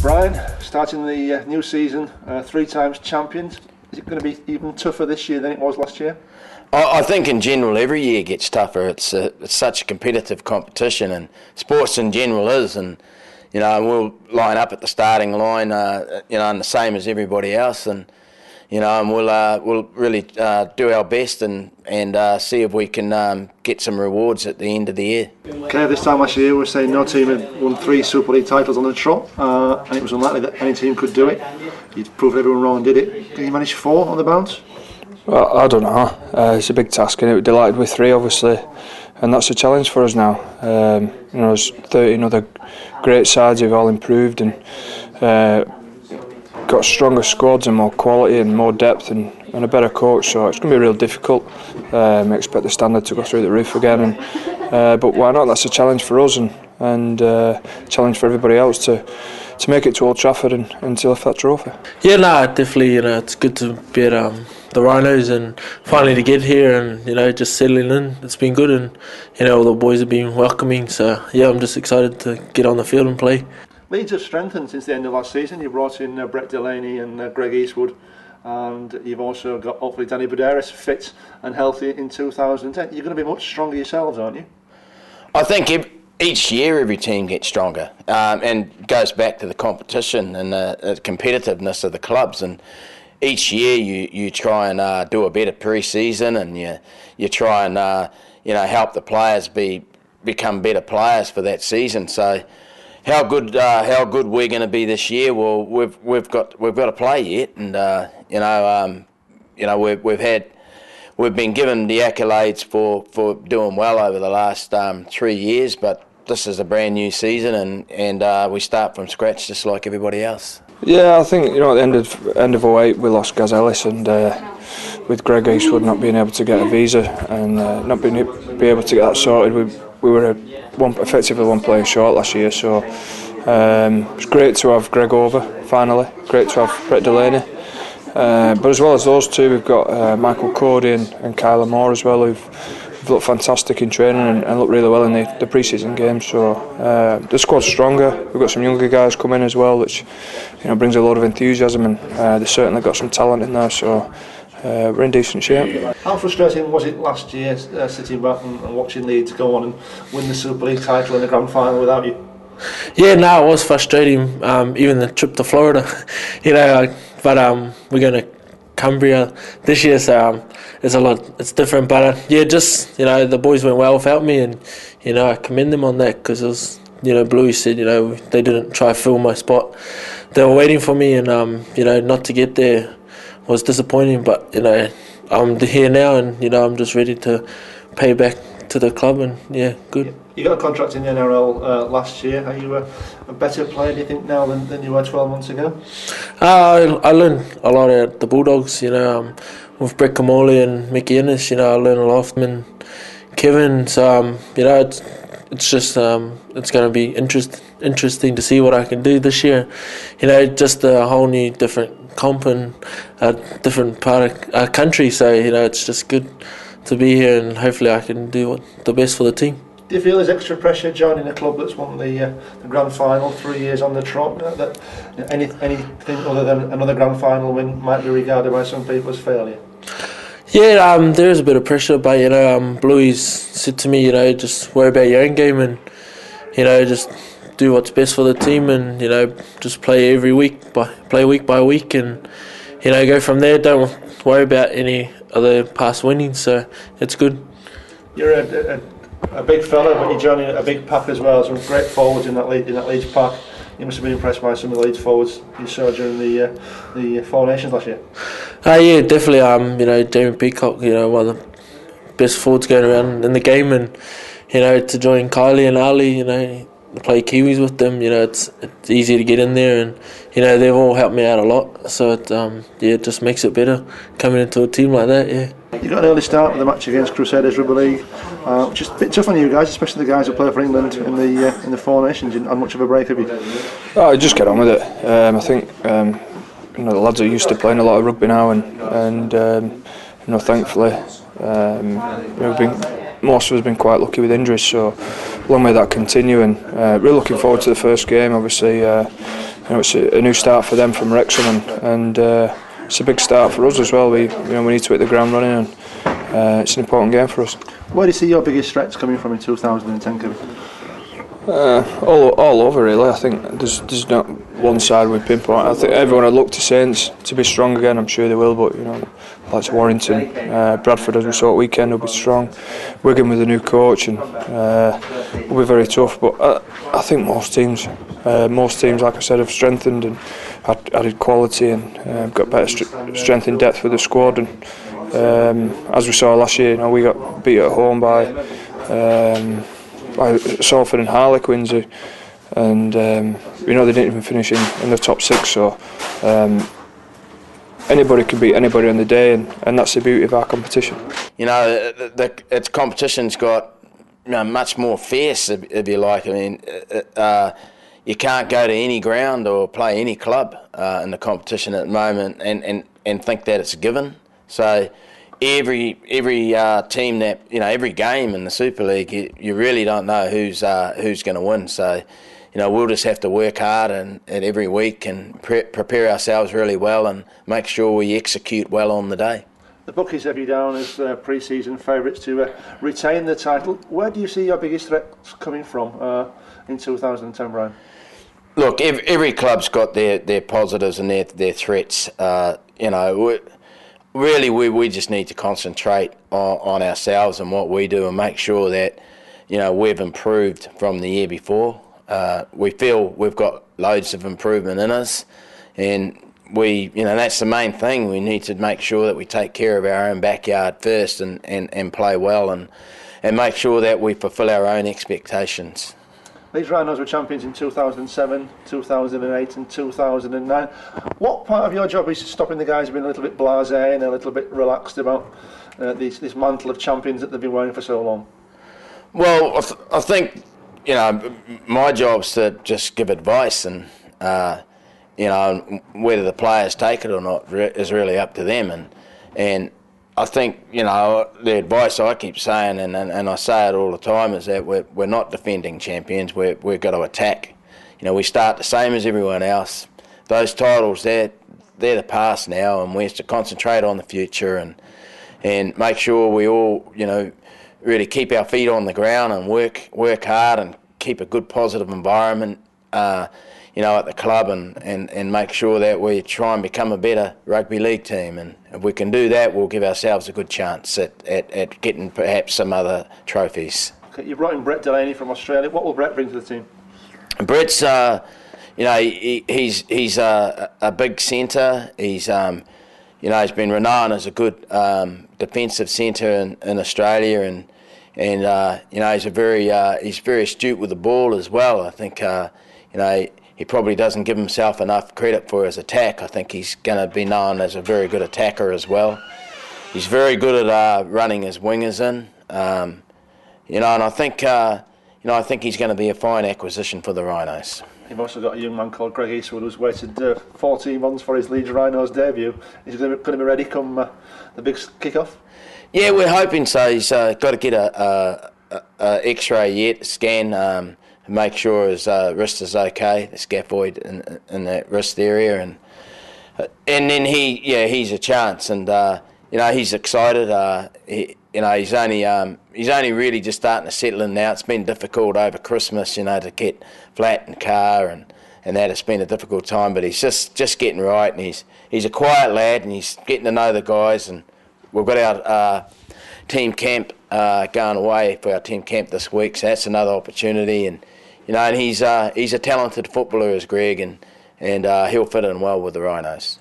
Brian, starting the new season, 3 times champions. Is it going to be even tougher this year than it was last year? I think in general every year gets tougher. It's such a competitive competition, and sports in general is. And we'll line up at the starting line, and the same as everybody else, and we'll really do our best and see if we can get some rewards at the end of the year. Okay, this time last year we were saying no team had won 3 Super League titles on the trot, and it was unlikely that any team could do it. You'd proved everyone wrong and did it. Did you manage 4 on the bounce? Well, I don't know. It's a big task, and we're delighted with 3, obviously, and that's a challenge for us now. There's 13 other great sides who've all improved and got stronger squads and more quality and more depth and a better coach, so it's going to be real difficult. I expect the standard to go through the roof again, but why not? That's a challenge for us and a challenge for everybody else to make it to Old Trafford and to lift that trophy. Yeah, definitely. It's good to be at the Rhinos and finally to get here and just settling in. It's been good, and all the boys have been welcoming. So yeah, I'm just excited to get on the field and play. Leeds have strengthened since the end of last season. You brought in Brett Delaney and Greg Eastwood, and you've also got hopefully Danny Buderis fit and healthy in 2010. You're going to be much stronger yourselves, aren't you? I think each year every team gets stronger, and goes back to the competition and the competitiveness of the clubs. And each year you try and do a better pre-season, and you try and help the players become better players for that season. So how good we're going to be this year? Well, we've got to play yet, and we've been given the accolades for doing well over the last 3 years, but this is a brand new season, and we start from scratch just like everybody else. Yeah, I think at the end of 08 we lost Gaz Ellis, and with Greg Eastwood not being able to get a visa and not being able to get that sorted, we were effectively 1 player short last year. So it's great to have Greg over finally. Great to have Brett Delaney. But as well as those 2, we've got Michael Cody and Kyler Moore as well, who've looked fantastic in training and looked really well in the pre-season games. So the squad's stronger. We've got some younger guys coming as well, which brings a lot of enthusiasm, and they've certainly got some talent in there. So we're in decent shape. How frustrating was it last year sitting back and watching Leeds go on and win the Super League title in the grand final without you? Yeah, it was frustrating. Even the trip to Florida, but we're going to Cumbria this year, so it's different. But the boys went well without me, and I commend them on that, because it was Bluey said they didn't try to fill my spot. They were waiting for me, and not to get there was disappointing. But I'm here now, and I'm just ready to pay back to the club, and good. You got a contract in the NRL last year. Are you a better player, do you think, now than you were 12 months ago? I learned a lot at the Bulldogs, with Brett Kamoli and Mickey Innes. I learned a lot from them, and Kevin. So it's just it's going to be interesting to see what I can do this year. Just a whole new different comp and a different part of our country. So it's just good to be here, and hopefully I can do the best for the team. Do you feel there's extra pressure joining a club that's won the grand final 3 years on the trot, that anything other than another grand final win might be regarded by some people as failure? Yeah, there is a bit of pressure, but Bluey's said to me, just worry about your own game, and just do what's best for the team, and just play every week, play week by week, and go from there. Don't worry about any other past winnings, so it's good. You're a big fella, but you're joining a big pack as well. Some great forwards in that Leeds pack. You must have been impressed by some of the Leeds forwards you saw during the Four Nations last year. Yeah, definitely. Jamie Peacock, one of the best forwards going around in the game, and to join Kylie and Ali, to play Kiwis with them, it's easy to get in there, and they've all helped me out a lot. So it just makes it better coming into a team like that. Yeah. You got an early start with the match against Crusaders Rugby League, which is a bit tough on you guys, especially the guys who play for England in the Four Nations. How much of a break have you? I just get on with it. I think the lads are used to playing a lot of rugby now, and thankfully most of us have been quite lucky with injuries, so long may that continue, and really looking forward to the first game. Obviously it's a new start for them from Wrexham, and it's a big start for us as well. We need to hit the ground running, and it's an important game for us. Where do you see your biggest threats coming from in 2010, Kevin? All over really. I think there's not one side we pinpoint. I think everyone would look to Saints to be strong again. I'm sure they will, but like Warrington, Bradford, as we saw at weekend, will be strong. Wigan with a new coach, and will be very tough. But I think most teams, like I said, have strengthened and added quality and got better strength and depth with the squad. And as we saw last year, we got beat at home by Salford and Harlequins, and they didn't even finish in the top 6. So anybody can beat anybody on the day, and that's the beauty of our competition. Its competition's got much more fierce, if you like. I mean, you can't go to any ground or play any club in the competition at the moment and think that it's a given. So every team that every game in the Super League, you really don't know who's going to win. So we'll just have to work hard and every week and prepare ourselves really well and make sure we execute well on the day. The bookies have you down as pre-season favourites to retain the title. Where do you see your biggest threats coming from in 2010, Brian? Look, every club's got their positives and their threats. Really, we just need to concentrate on ourselves and what we do and make sure that we've improved from the year before. We feel we've got loads of improvement in us, and that's the main thing. We need to make sure that we take care of our own backyard first and play well and make sure that we fulfil our own expectations. Leeds Rhinos were champions in 2007, 2008 and 2009. What part of your job is stopping the guys being a little bit blasé and a little bit relaxed about this mantle of champions that they've been wearing for so long? Well, I think, my job's to just give advice, and, whether the players take it or not is really up to them. And I think, the advice I keep saying, and I say it all the time, is that we're not defending champions. We've got to attack. We start the same as everyone else. Those titles, they're the past now, and we have to concentrate on the future and make sure we all, really keep our feet on the ground and work hard and keep a good positive environment, at the club and make sure that we try and become a better rugby league team. And if we can do that, we'll give ourselves a good chance at getting perhaps some other trophies. Okay, you brought in Brett Delaney from Australia. What will Brett bring to the team? Brett's, he's a big centre. He's, he's been renowned as a good defensive centre in Australia, and he's very astute with the ball as well. I think, he probably doesn't give himself enough credit for his attack. I think he's going to be known as a very good attacker as well. He's very good at running his wingers in, and I think he's going to be a fine acquisition for the Rhinos. You've also got a young man called Greg Eastwood who's waited 14 months for his Leeds Rhinos debut. Is he going to be ready come the big kick-off? Yeah, we're hoping so. He's got to get a X-ray yet, scan, make sure his wrist is okay, the scaphoid in that wrist area, and then he's a chance, and he's excited. He's only really just starting to settle in now. It's been difficult over Christmas, to get flat in car and that. It's been a difficult time, but he's just getting right, and he's a quiet lad, and he's getting to know the guys. And we've got our team camp going away for our team camp this week, so that's another opportunity. And and he's a talented footballer, as Greg, and he'll fit in well with the Rhinos.